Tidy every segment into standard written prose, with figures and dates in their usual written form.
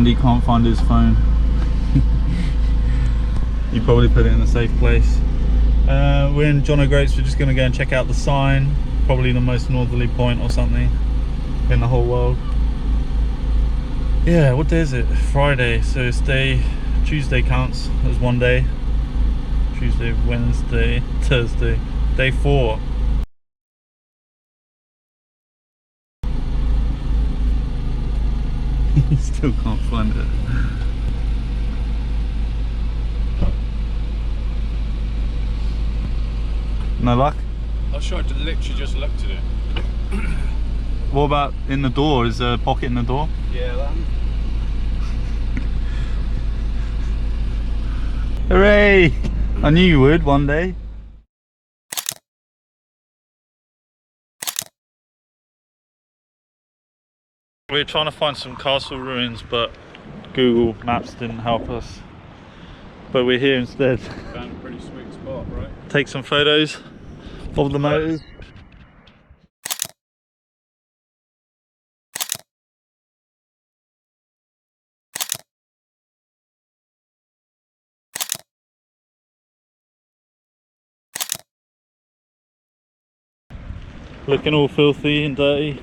Andy can't find his phone. You probably put it in a safe place. We're in John O'Groats. We're just going to go and check out the sign. Probably the most northerly point or something in the whole world. Yeah, what day is it? Friday, so it's Tuesday counts as one day. Tuesday, Wednesday, Thursday, day 4. You still can't find it. No luck? I tried to literally just looked at it. What about in the door? Is there a pocket in the door? Yeah, that. Hooray! I knew you would one day. We're trying to find some castle ruins, but Google Maps didn't help us. But we're here instead. Found a pretty sweet spot, right? Take some photos of the motors. Looking all filthy and dirty.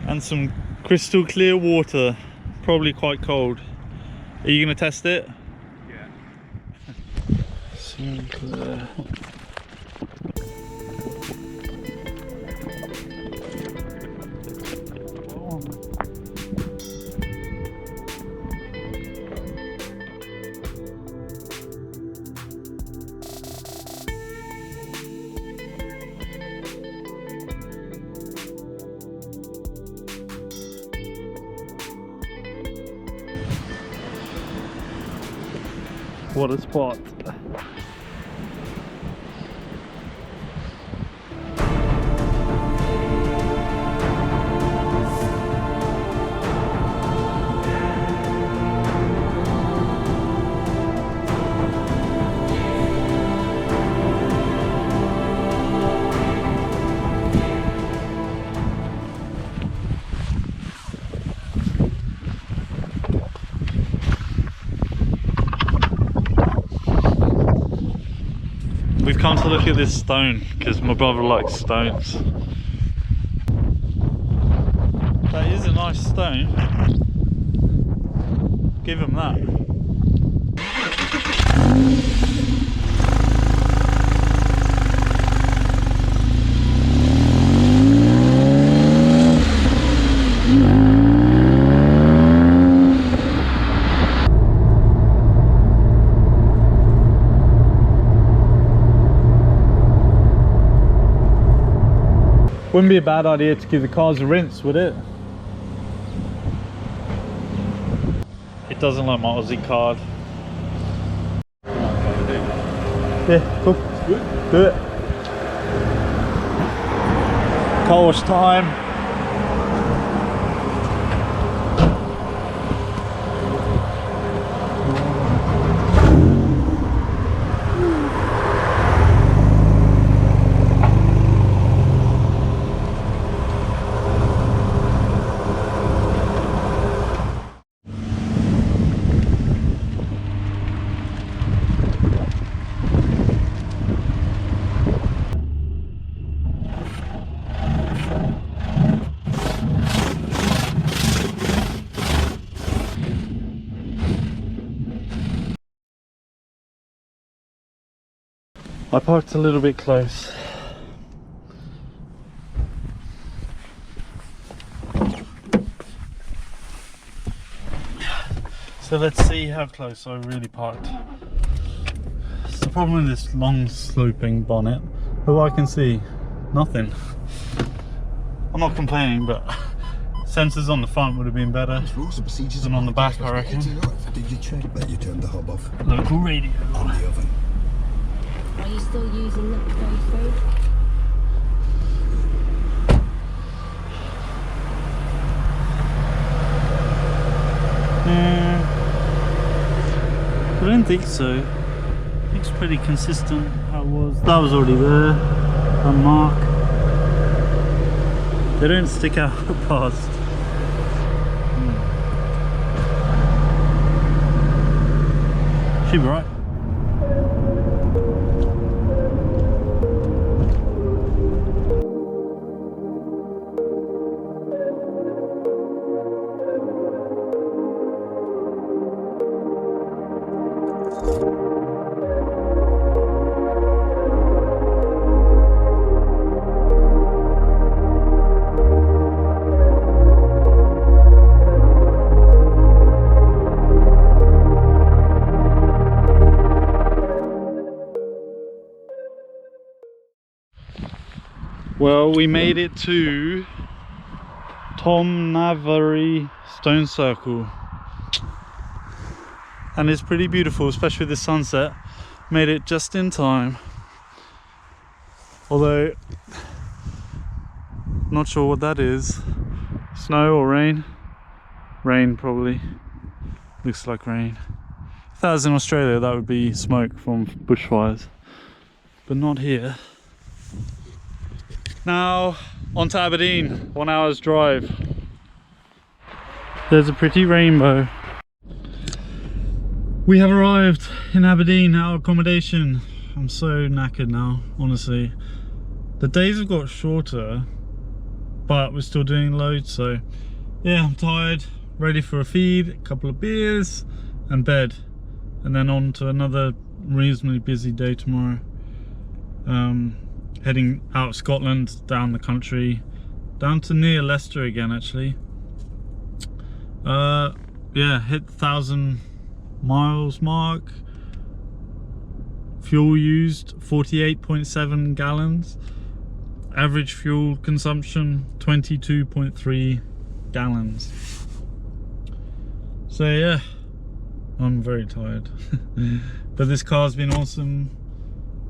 And some crystal clear water, probably quite cold. Are you going to test it? Yeah. Clear. What a spot. We've come to look at this stone because my brother likes stones. That is a nice stone. Give him that. Wouldn't be a bad idea to give the cars a rinse, would it? It doesn't like my Aussie card. Yeah, cool. Do it. Car wash time. I parked a little bit close. So let's see how close I really parked. It's the problem with this long sloping bonnet. But I can see nothing. I'm not complaining, but sensors on the front would have been better than on the back, I reckon. Did you check that you turned the hob off? Local radio. On the oven. Are you still using the very stove? I don't think so. Looks pretty consistent how it was. That was already there. A mark. They don't stick out past. Should be right. Well, we made it to Tom Navari Stone Circle, and it's pretty beautiful, especially with the sunset. Made it just in time, although not sure what that is. Snow or rain? Rain probably. Looks like rain. If that was in Australia, that would be smoke from bushfires, but not here. Now on to Aberdeen, 1 hour's drive. There's a pretty rainbow. We have arrived in Aberdeen, our accommodation. I'm so knackered now, honestly. The days have got shorter, but we're still doing loads, so yeah, I'm tired, ready for a feed, a couple of beers and bed, and then on to another reasonably busy day tomorrow. Heading out of Scotland, down the country, down to near Leicester again actually. Yeah, hit the 1,000 miles mark. Fuel used 48.7 gallons. Average fuel consumption 22.3 gallons. So yeah, I'm very tired. But this car's been awesome.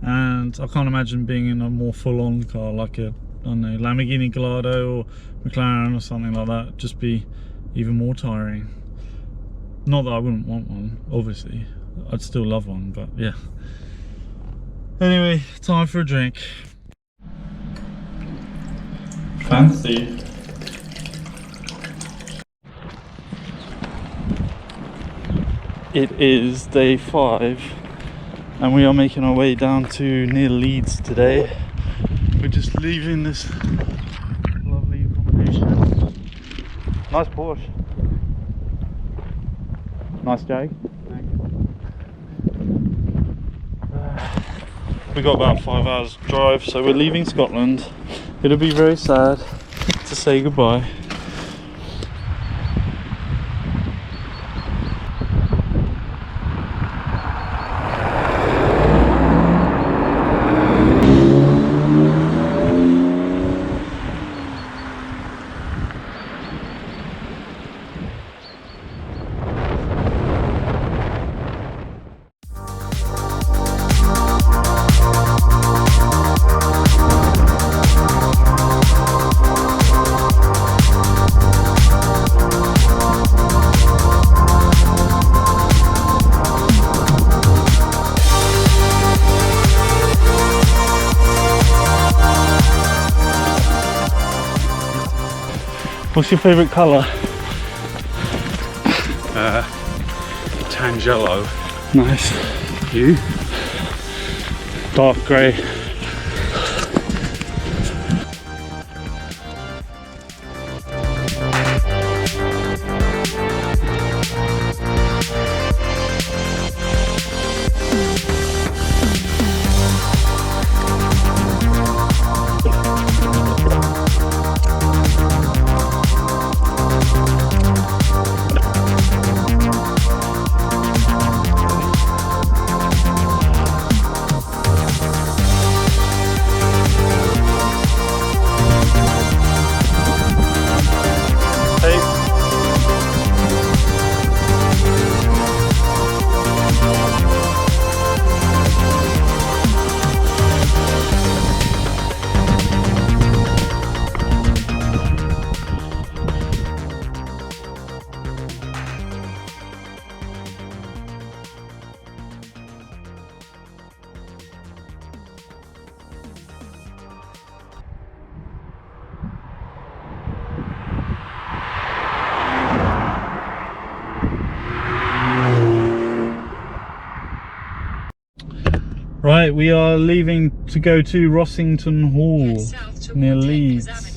And I can't imagine being in a more full-on car like a, I don't know, Lamborghini Gallardo or McLaren or something like that. It'd just be even more tiring. Not that I wouldn't want one, obviously. I'd still love one, but yeah. Anyway, time for a drink. Fancy. It is day 5. And we are making our way down to near Leeds today. We're just leaving this lovely accommodation. Nice Porsche. Nice Jag. We got about 5 hours drive, so we're leaving Scotland. It'll be very sad to say goodbye. What's your favourite colour? Tangelo. Nice. You? Dark grey. Right, we are leaving to go to Rossington Hall near Leeds.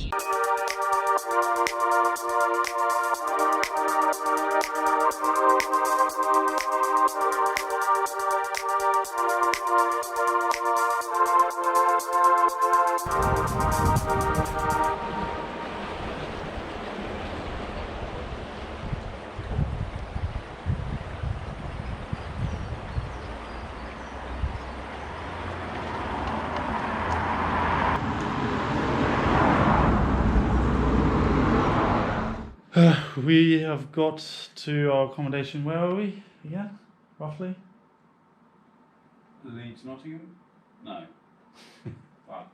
We have got to our accommodation. Where are we? Yeah, roughly. Leeds, Nottingham? No. Wow.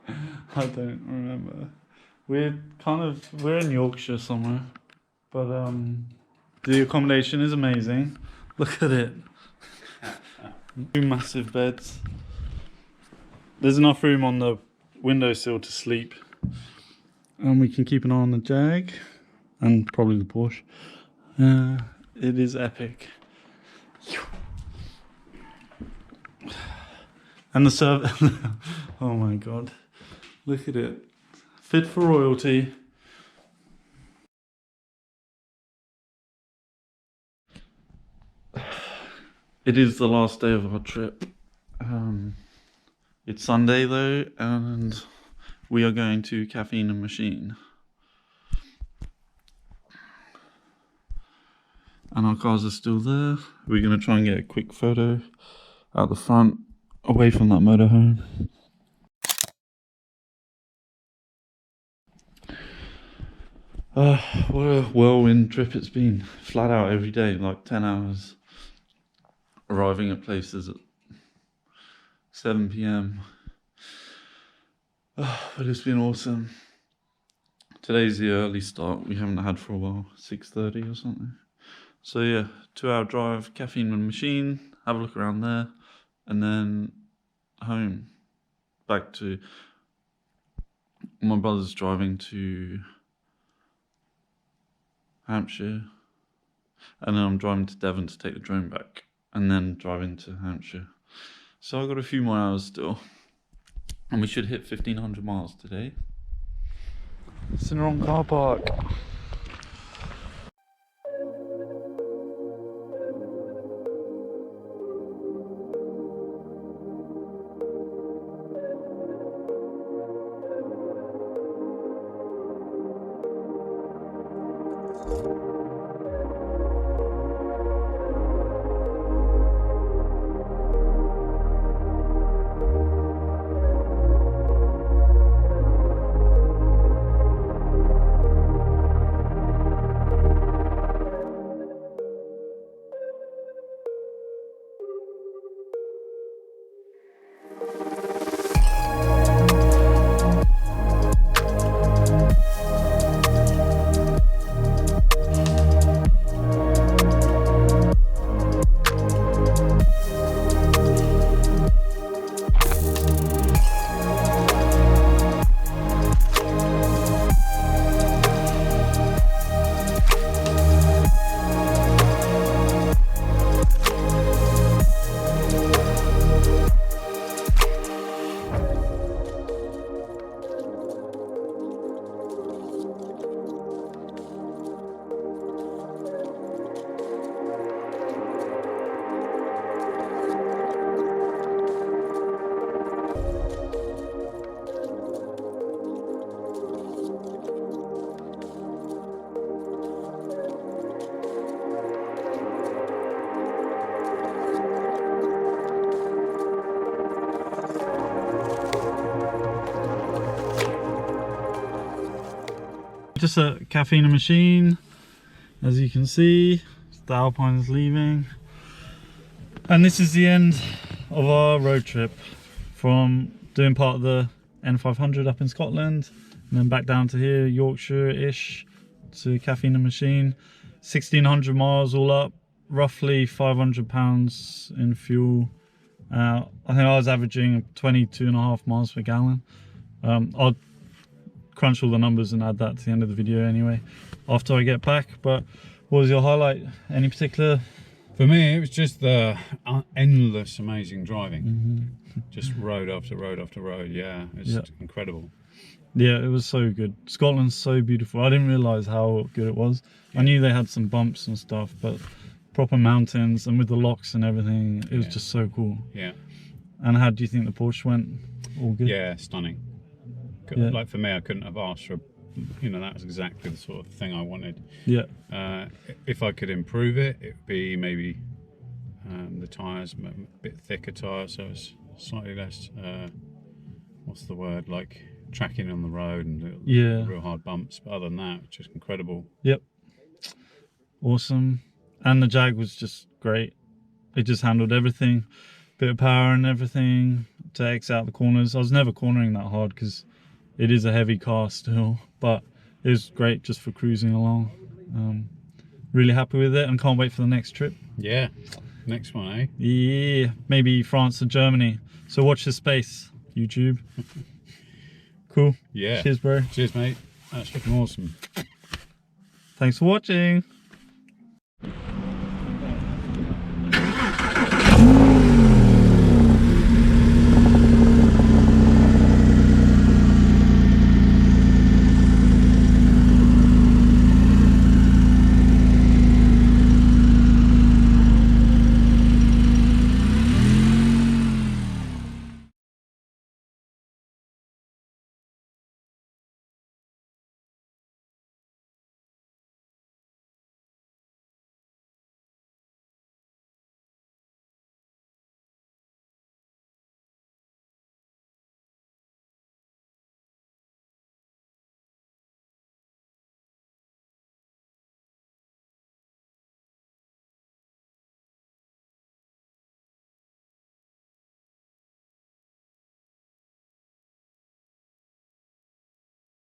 I don't remember. We're in Yorkshire somewhere, but the accommodation is amazing. Look at it. 2 massive beds. There's enough room on the windowsill to sleep, and we can keep an eye on the Jag and probably the Porsche. It is epic. And the service. Oh my god, look at it. Fit for royalty. It is the last day of our trip. It's Sunday though, and we are going to Caffeine and Machine. And our cars are still there. We're going to try and get a quick photo out the front, away from that motorhome. What a whirlwind trip it's been. Flat out every day, like 10 hours. Arriving at places at 7 p.m. But it's been awesome. Today's the early start we haven't had for a while, 6:30 or something. So yeah, 2-hour drive, Caffeine and Machine, have a look around there, and then home. Back to, my brother's driving to Hampshire, and then I'm driving to Devon to take the drone back, and then driving to Hampshire. So I've got a few more hours still, and we should hit 1,500 miles today. It's in the wrong car park. Just a Caffeine and Machine, as you can see, the Alpine is leaving, and this is the end of our road trip from doing part of the N500 up in Scotland, and then back down to here, Yorkshire-ish, to Caffeine and Machine. 1,600 miles all up, roughly £500 in fuel. I think I was averaging 22.5 miles per gallon. I'll crunch all the numbers and add that to the end of the video anyway after I get back. But what was your highlight? Any particular For me, it was just the endless, amazing driving. Just road after road after road. Yeah, it's incredible. Yeah, it was so good. Scotland's so beautiful. I didn't realise how good it was. I knew they had some bumps and stuff, but proper mountains and with the locks and everything, it was just so cool. Yeah. And how do you think the Porsche went? All good? Yeah, stunning. Yeah. Like for me, I couldn't have asked for, you know, that was exactly the sort of thing I wanted. Yeah. If I could improve it, it would be maybe the tyres, a bit thicker tyres, so it's slightly less, what's the word, like tracking on the road and real hard bumps. But other than that, it's just incredible. Yep. Awesome. And the Jag was just great. It just handled everything. Bit of power and everything to X out the corners. I was never cornering that hard because it is a heavy car still, but it was great just for cruising along. Really happy with it and can't wait for the next trip. Yeah, next one, eh? Yeah, maybe France or Germany. So watch this space, YouTube. Cool. Yeah. Cheers, bro. Cheers, mate. That's fucking awesome. Thanks for watching.